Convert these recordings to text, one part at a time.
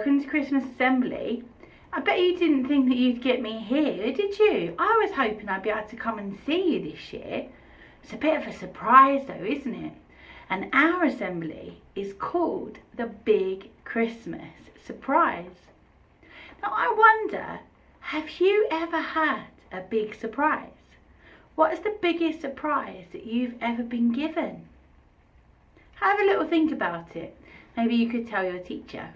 welcome to Christmas Assembly. I bet you didn't think that you'd get me here, did you? I was hoping I'd be able to come and see you this year. It's a bit of a surprise though, isn't it? And our assembly is called the Big Christmas Surprise. Now I wonder, have you ever had a big surprise? What is the biggest surprise that you've ever been given? Have a little think about it. Maybe you could tell your teacher.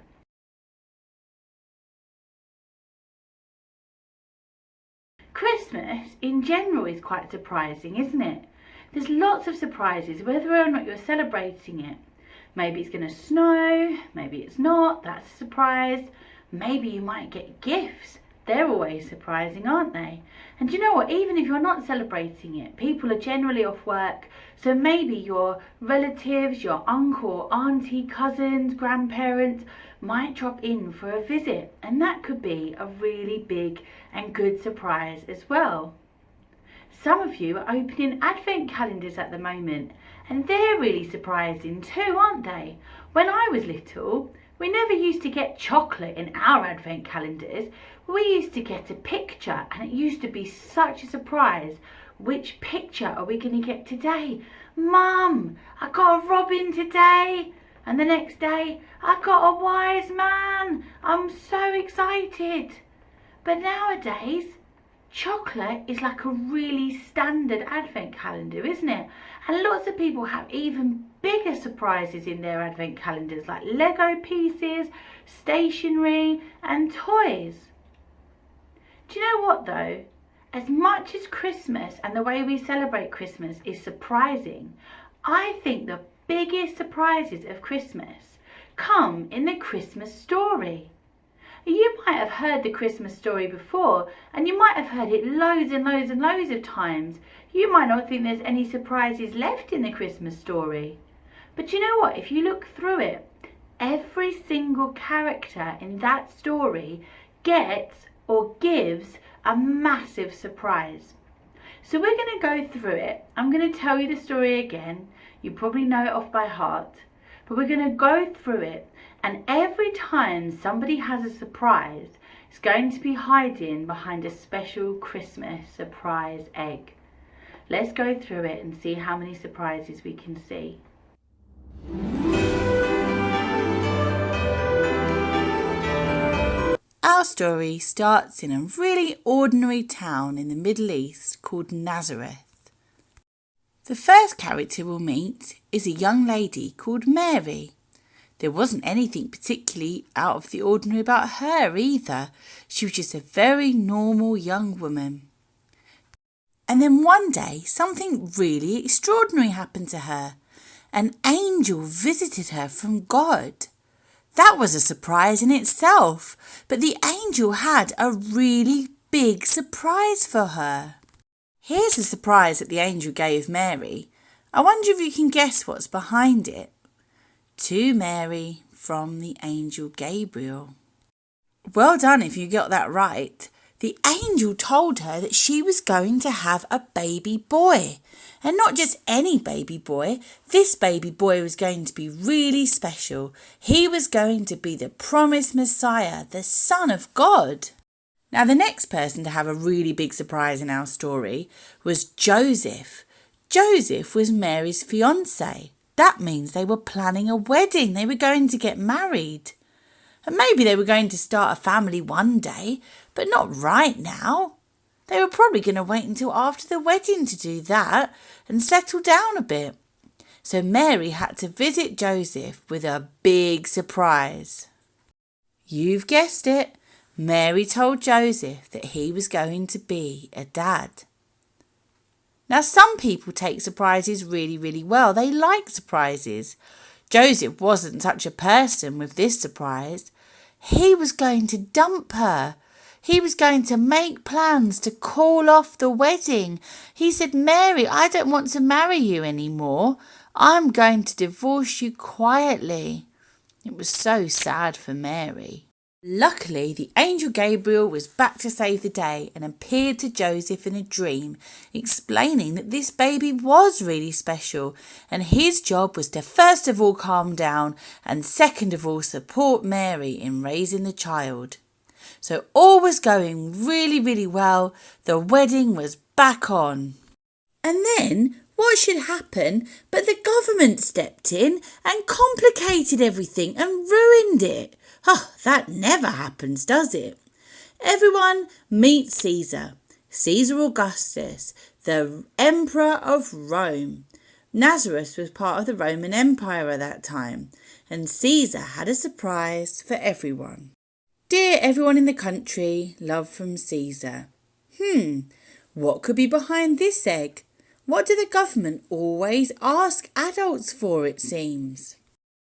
Christmas in general is quite surprising, isn't it? There's lots of surprises whether or not you're celebrating it. Maybe it's going to snow, maybe it's not, that's a surprise. Maybe you might get gifts. They're always surprising, aren't they? And you know what, even if you're not celebrating it, people are generally off work, so maybe your relatives, your uncle, auntie, cousins, grandparents might drop in for a visit, and that could be a really big and good surprise as well. Some of you are opening advent calendars at the moment, and they're really surprising too, aren't they? When I was little, we never used to get chocolate in our advent calendars. We used to get a picture, and it used to be such a surprise. Which picture are we going to get today? Mum, I got a robin today. And the next day, I got a wise man. I'm so excited. But nowadays, chocolate is like a really standard advent calendar, isn't it? And lots of people have even bigger surprises in their advent calendars, like Lego pieces, stationery and toys. Do you know what though? As much as Christmas and the way we celebrate Christmas is surprising, I think the biggest surprises of Christmas come in the Christmas story. You might have heard the Christmas story before, and you might have heard it loads and loads and loads of times. You might not think there's any surprises left in the Christmas story. But you know what? If you look through it, every single character in that story gets or gives a massive surprise. So we're going to go through it. I'm going to tell you the story again. You probably know it off by heart. But we're going to go through it. And every time somebody has a surprise, it's going to be hiding behind a special Christmas surprise egg. Let's go through it and see how many surprises we can see. Our story starts in a really ordinary town in the Middle East called Nazareth. The first character we'll meet is a young lady called Mary. There wasn't anything particularly out of the ordinary about her either. She was just a very normal young woman. And then one day, something really extraordinary happened to her. An angel visited her from God. That was a surprise in itself, but the angel had a really big surprise for her. Here's the surprise that the angel gave Mary. I wonder if you can guess what's behind it. To Mary from the angel Gabriel. Well done if you got that right. The angel told her that she was going to have a baby boy. And not just any baby boy. This baby boy was going to be really special. He was going to be the promised Messiah, the Son of God. Now the next person to have a really big surprise in our story was Joseph. Joseph was Mary's fiancé. That means they were planning a wedding. They were going to get married. And maybe they were going to start a family one day, but not right now. They were probably going to wait until after the wedding to do that and settle down a bit. So Mary had to visit Joseph with a big surprise. You've guessed it. Mary told Joseph that he was going to be a dad. Now, some people take surprises really, really well. They like surprises. Joseph wasn't such a person with this surprise. He was going to dump her. He was going to make plans to call off the wedding. He said, Mary, I don't want to marry you anymore. I'm going to divorce you quietly. It was so sad for Mary. Luckily, the angel Gabriel was back to save the day and appeared to Joseph in a dream, explaining that this baby was really special and his job was to first of all calm down and second of all support Mary in raising the child. So all was going really, really well. The wedding was back on. And then what should happen but the government stepped in and complicated everything and ruined it. Oh, that never happens, does it? Everyone meet Caesar. Caesar Augustus, the Emperor of Rome. Nazareth was part of the Roman Empire at that time, and Caesar had a surprise for everyone. Dear everyone in the country, love from Caesar. What could be behind this egg? What do the government always ask adults for, it seems?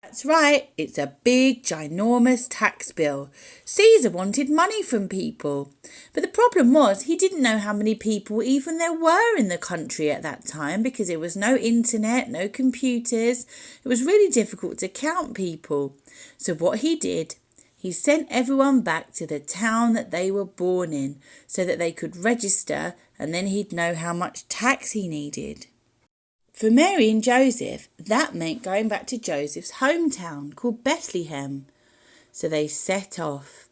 That's right, it's a big, ginormous tax bill. Caesar wanted money from people. But the problem was he didn't know how many people even there were in the country at that time because there was no internet, no computers. It was really difficult to count people. So what he did, he sent everyone back to the town that they were born in so that they could register and then he'd know how much tax he needed. For Mary and Joseph, that meant going back to Joseph's hometown called Bethlehem. So they set off.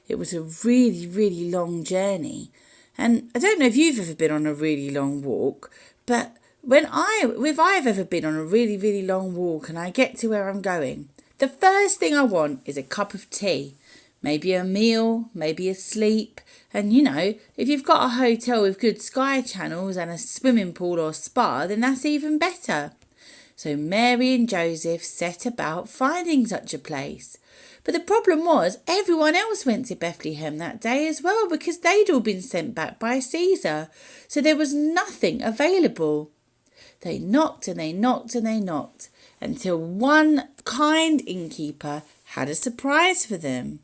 It was a really, really long journey. And I don't know if you've ever been on a really long walk, but if I've ever been on a really, really long walk and I get to where I'm going, the first thing I want is a cup of tea, maybe a meal, maybe a sleep. And if you've got a hotel with good sky channels and a swimming pool or spa, then that's even better. So Mary and Joseph set about finding such a place. But the problem was everyone else went to Bethlehem that day as well because they'd all been sent back by Caesar. So there was nothing available. They knocked and they knocked and they knocked until one kind innkeeper had a surprise for them.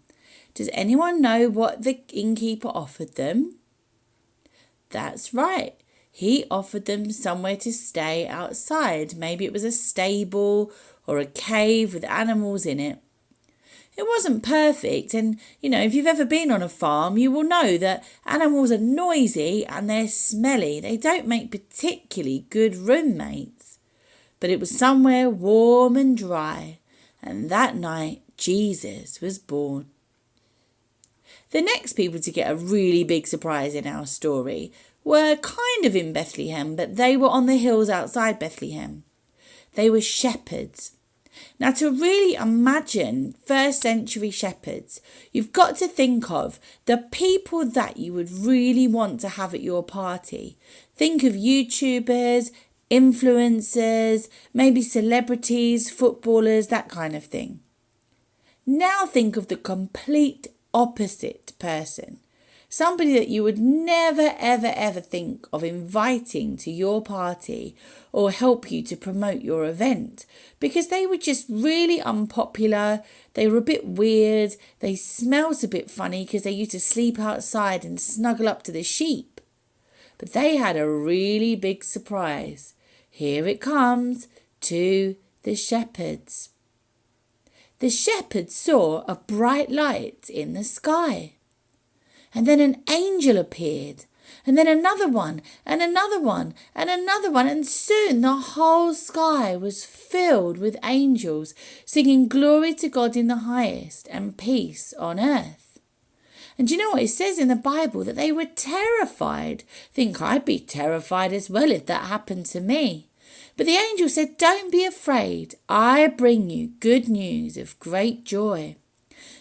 Does anyone know what the innkeeper offered them? That's right. He offered them somewhere to stay outside. Maybe it was a stable or a cave with animals in it. It wasn't perfect. And, if you've ever been on a farm, you will know that animals are noisy and they're smelly. They don't make particularly good roommates. But it was somewhere warm and dry. And that night, Jesus was born. The next people to get a really big surprise in our story were kind of in Bethlehem, but they were on the hills outside Bethlehem. They were shepherds. Now, to really imagine first century shepherds, you've got to think of the people that you would really want to have at your party. Think of YouTubers, influencers, maybe celebrities, footballers, that kind of thing. Now think of the complete opposite person. Somebody that you would never, ever, ever think of inviting to your party or help you to promote your event because they were just really unpopular. They were a bit weird. They smelt a bit funny because they used to sleep outside and snuggle up to the sheep. But they had a really big surprise. Here it comes to the shepherds. The shepherds saw a bright light in the sky. And then an angel appeared, and then another one, and another one, and another one, and soon the whole sky was filled with angels singing glory to God in the highest and peace on earth. And do you know what it says in the Bible? That they were terrified. Think I'd be terrified as well if that happened to me. But the angel said, "Don't be afraid. I bring you good news of great joy."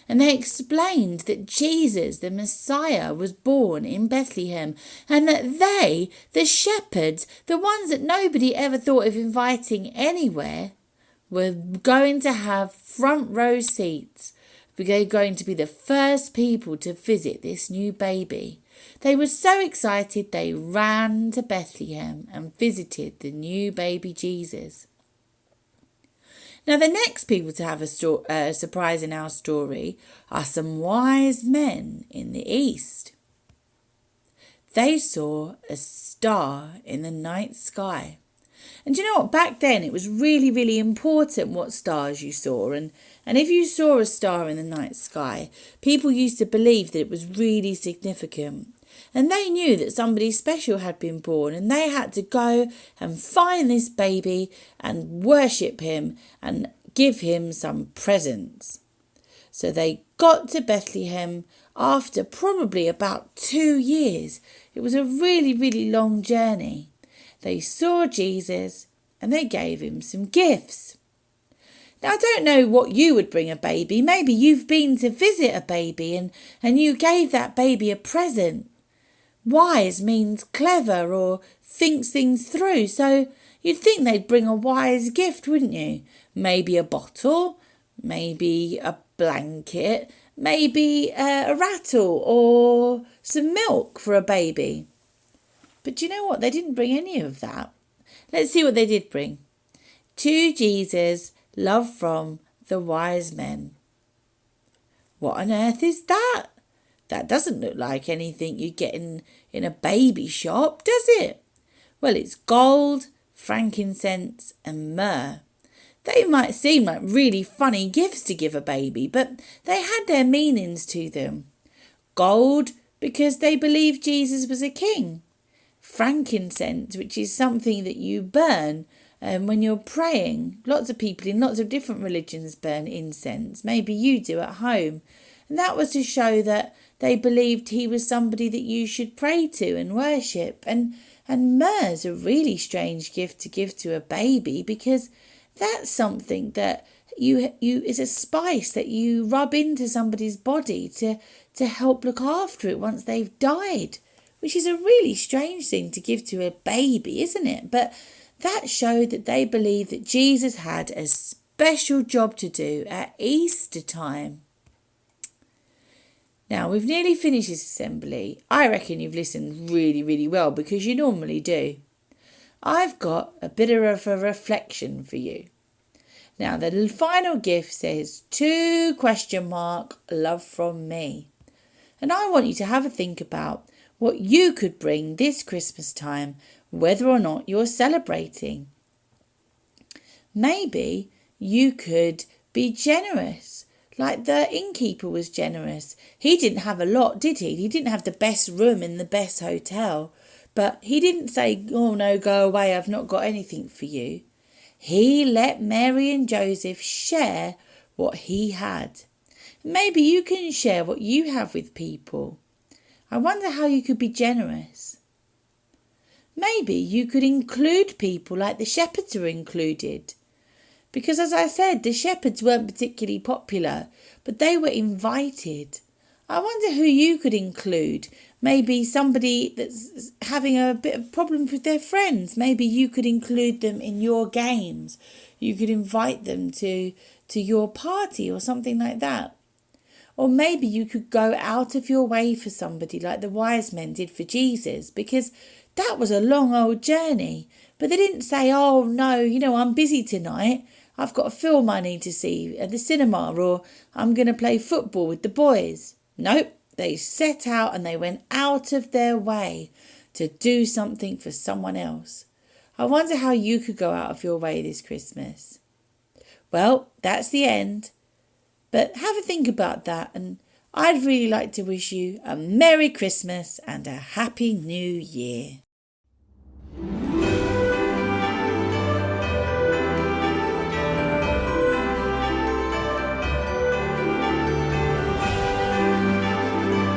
And they explained that Jesus, the Messiah, was born in Bethlehem and that they, the shepherds, the ones that nobody ever thought of inviting anywhere, were going to have front row seats. They're going to be the first people to visit this new baby. They were so excited they ran to Bethlehem and visited the new baby Jesus. Now, the next people to have a surprise in our story are some wise men in the east. They saw a star in the night sky. And do you know what? Back then, it was really, really important what stars you saw. And And if you saw a star in the night sky, people used to believe that it was really significant. And they knew that somebody special had been born, and they had to go and find this baby and worship him and give him some presents. So they got to Bethlehem after probably about 2 years. It was a really, really long journey. They saw Jesus and they gave him some gifts. Now, I don't know what you would bring a baby. Maybe you've been to visit a baby and you gave that baby a present. Wise means clever or thinks things through. So you'd think they'd bring a wise gift, wouldn't you? Maybe a bottle, maybe a blanket, maybe a rattle or some milk for a baby. But do you know what? They didn't bring any of that. Let's see what they did bring. To Jesus, love from the wise men. What on earth is that? That doesn't look like anything you get in a baby shop, does it? Well, it's gold, frankincense and myrrh. They might seem like really funny gifts to give a baby, but they had their meanings to them. Gold, because they believed Jesus was a king. Frankincense, which is something that you burn when you're praying. Lots of people in lots of different religions burn incense. Maybe you do at home. And that was to show that they believed he was somebody that you should pray to and worship. And myrrh's a really strange gift to give to a baby, because that's something that you is a spice that you rub into somebody's body to help look after it once they've died, which is a really strange thing to give to a baby, isn't it? But that showed that they believed that Jesus had a special job to do at Easter time. Now, we've nearly finished this assembly. I reckon you've listened really, really well, because you normally do. I've got a bit of a reflection for you. Now, the final gift says, to ? Love from me. And I want you to have a think about what you could bring this Christmas time, whether or not you're celebrating. Maybe you could be generous, like the innkeeper was generous. He didn't have a lot, did he? He didn't have the best room in the best hotel, but he didn't say, oh no, go away, I've not got anything for you. He let Mary and Joseph share what he had. Maybe you can share what you have with people. I wonder how you could be generous. Maybe you could include people like the shepherds were included. Because as I said, the shepherds weren't particularly popular, but they were invited. I wonder who you could include. Maybe somebody that's having a bit of problems with their friends. Maybe you could include them in your games. You could invite them to your party or something like that. Or maybe you could go out of your way for somebody like the wise men did for Jesus, because that was a long old journey. But they didn't say, oh no, I'm busy tonight. I've got a film I need to see at the cinema, or I'm going to play football with the boys. Nope, they set out and they went out of their way to do something for someone else. I wonder how you could go out of your way this Christmas. Well, that's the end. But have a think about that, and I'd really like to wish you a Merry Christmas and a Happy New Year.